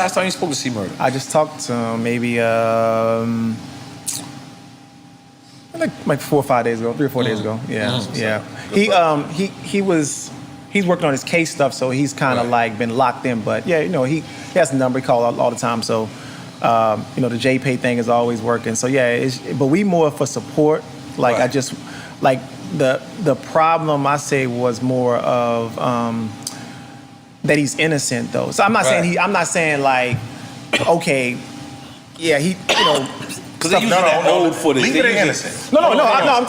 Last time you spoke to C. Murder? I just talked to him maybe like 4 or 5 days ago, 3 or 4 days ago. Yeah. He's working on his case stuff, so he's kind of like been locked in. But yeah, he has a number. He calls all the time. So the JPay thing is always working. So yeah, but we more for support. Like I just like the problem I say was more of that he's innocent though. So I'm not saying I'm not saying like okay, yeah, he because they're using that old footage. Leave it innocent. No. I'm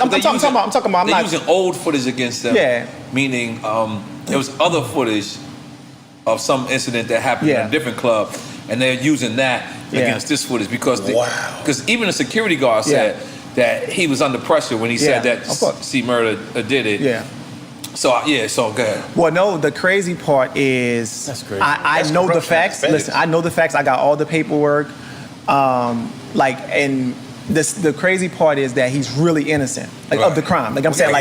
talking about. They're using old footage against them. Yeah. Meaning, there was other footage of some incident that happened in a different club, and they're using that against this footage because even the security guard said that he was under pressure when he said that C. Murder did it. Yeah. So go ahead. Well, no, the crazy part is that's crazy. I know the facts. Listen, I know the facts. I got all the paperwork. And the crazy part is that he's really innocent, of the crime. Like I'm saying,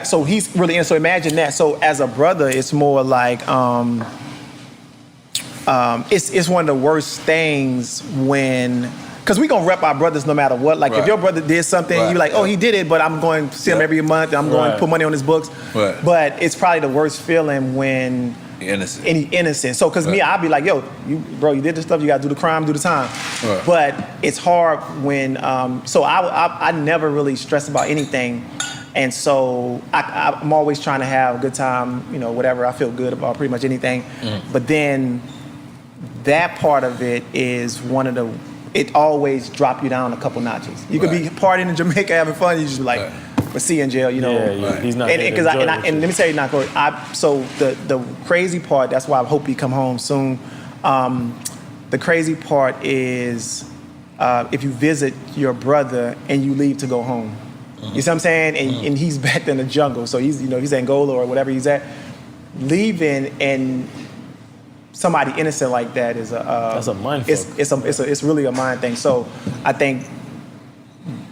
so he's really innocent. So imagine that. So as a brother, it's more like it's one of the worst things when. Because we gonna rep our brothers no matter what. Like if your brother did something, you're like, oh, he did it, but I'm going to see him every month. I'm going to put money on his books. Right. But it's probably the worst feeling when innocent. So because me, I'll be like, yo, you did this stuff. You gotta do the crime, do the time. Right. But it's hard when. So I never really stress about anything, and so I'm always trying to have a good time. Whatever I feel good about, pretty much anything. But then that part of it is one of the. It always drop you down a couple notches. You could be partying in Jamaica having fun. You just be like, but see in jail, he's not. And let me tell you, so the crazy part. That's why I hope he come home soon. The crazy part is if you visit your brother and you leave to go home. You see what I'm saying? And he's back in the jungle. So he's he's Angola or whatever he's at. Leaving and somebody innocent like that is that's a mind fuck. It's really a mind thing. So I think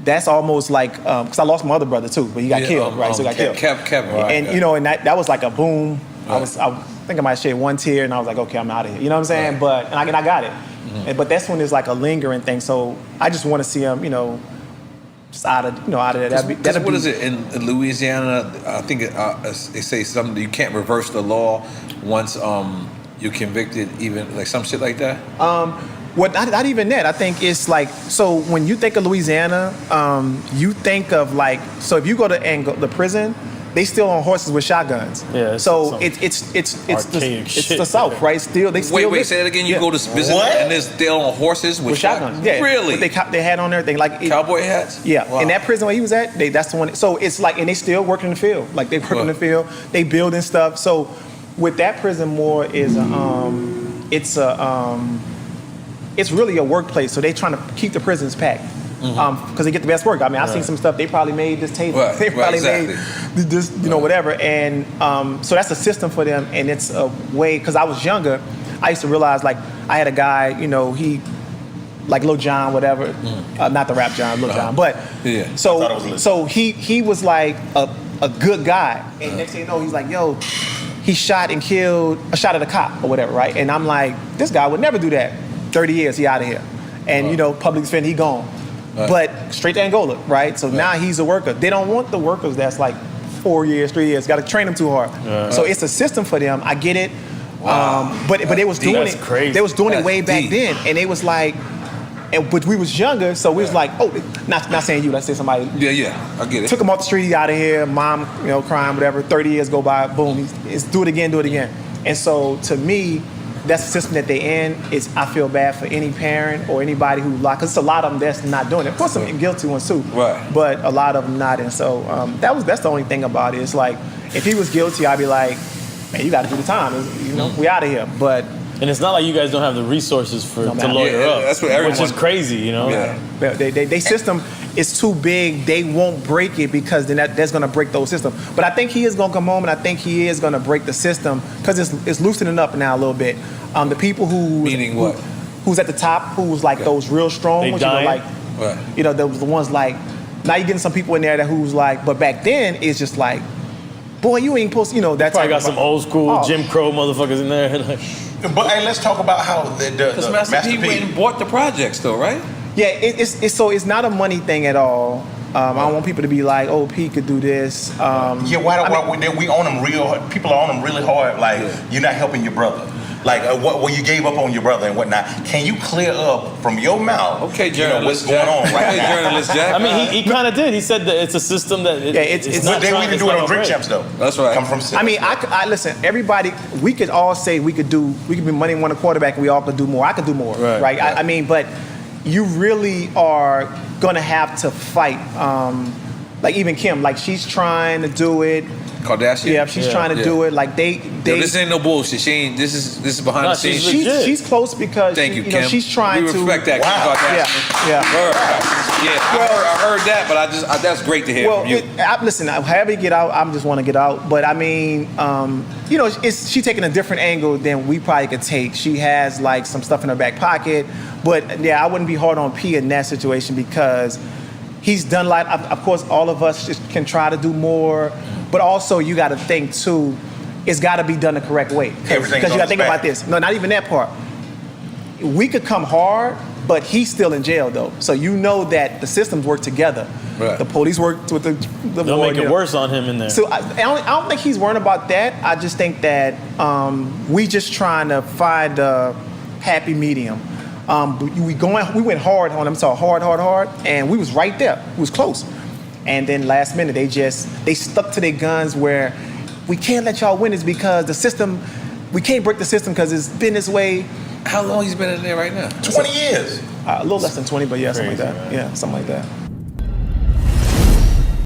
that's almost like because I lost my other brother too, but he got killed, right? So he got killed. Kevin, and and that was like a boom. Right. I think I might shed one tear, and I was like, okay, I'm out of here. You know what I'm saying? Right. But and I got it. But that's when it's like a lingering thing. So I just want to see him, just out of that. What is it in Louisiana? I think they say something you can't reverse the law once you're convicted, even like some shit like that? Not even that. I think it's like, so when you think of Louisiana, you think of like, so if you go to the prison, they still on horses with shotguns. Yeah. So it's the South, right? Wait, say that again. You go to prison and they're still on horses with shotguns. Yeah. Really? They had on everything like cowboy hats. Yeah. Wow. In that prison where he was at, that's the one. So it's like, and they still work in the field. Like they work in the field. They building stuff. So with that prison more is it's really a workplace. So they trying to keep the prisons packed because they get the best work. I mean, I've seen some stuff. They probably made this table. They probably made this, whatever. And so that's a system for them. And it's a way, because I was younger, I used to realize, like, I had a guy, he, like Lil Jon, whatever. Not the rap John, Lil Jon. But so he was like a good guy. And next thing you know, he's like, yo, he shot and killed a shot at a cop or whatever, right? And I'm like, this guy would never do that. 30 years, he out of here. And, public defender, he gone. But straight to Angola, right? So now he's a worker. They don't want the workers that's like 4 years, 3 years. Got to train them too hard. So it's a system for them. I get it. Wow. But they was doing it. Crazy. They was doing it way back then. And they was like, but we was younger, so we was like, oh, not saying you, let's say somebody. Yeah, I get it. Took him off the street, he out of here, mom, crying, whatever. 30 years go by, boom, it's do it again. And so to me, that's the system that they in. I feel bad for any parent or anybody who because it's a lot of them that's not doing it. Of course, some guilty ones too, right? But a lot of them not. And so that's the only thing about it. It's like if he was guilty, I'd be like, man, you got to do the time. We out of here. But and it's not like you guys don't have the resources to lawyer up. That's what everyone. Which is crazy, Yeah. They system is too big. They won't break it because then that's going to break those systems. But I think he is going to come home, and I think he is going to break the system because it's loosening up now a little bit. The people meaning what? Who's at the top? Who's like those real strong ones? Those the ones like. Now you're getting some people in there who's like. But back then it's just like. boy, you ain't supposed to, that Probably type got some old school Jim Crow motherfuckers in there. But hey, let's talk about how because Master P went and bought the projects, though, right? Yeah, it's not a money thing at all. I don't want people to be like, oh, P could do this. We own them real hard. People are on them really hard. Like, you're not helping your brother. Like, what you gave up on your brother and whatnot. Can you clear up from your mouth? Okay, journalist, what's going on right now? Journalist Jack. I mean, he kind of did. He said that it's a system that it's not. But then we can do it on Drink Champs, though. That's right. Come from. I mean, I listen. Everybody, we could all say we could be money one a quarterback, and we all could do more. I could do more, right? I mean, but you really are gonna have to fight. Like even Kim, like she's trying to do it. Kardashian. Yeah, she's trying to do it. Like they. This ain't no bullshit. She ain't. This is behind the scenes. She's close because Thank you, Kim. she's trying to. We respect that. Wow. I heard that, but that's great to hear from you. Listen, however you get out, I just want to get out. But I mean, she's taking a different angle than we probably could take. She has like some stuff in her back pocket, but yeah, I wouldn't be hard on P in that situation because he's done a lot. Of course, all of us just can try to do more, but also you got to think too. It's got to be done the correct way. Because you got to think about this. No, not even that part. We could come hard, but he's still in jail though. So you know that the systems work together. Right. The police work with the They'll make it worse on him in there. So I don't think he's worrying about that. I just think that we just trying to find a happy medium. We went hard on him, so hard, and we was right there. We was close. And then last minute, they stuck to their guns where we can't let y'all win this because the system, we can't break the system because it's been this way. How long he's been in there right now? 20 years. A little less than 20, but yeah, something like that. Yeah, something like that.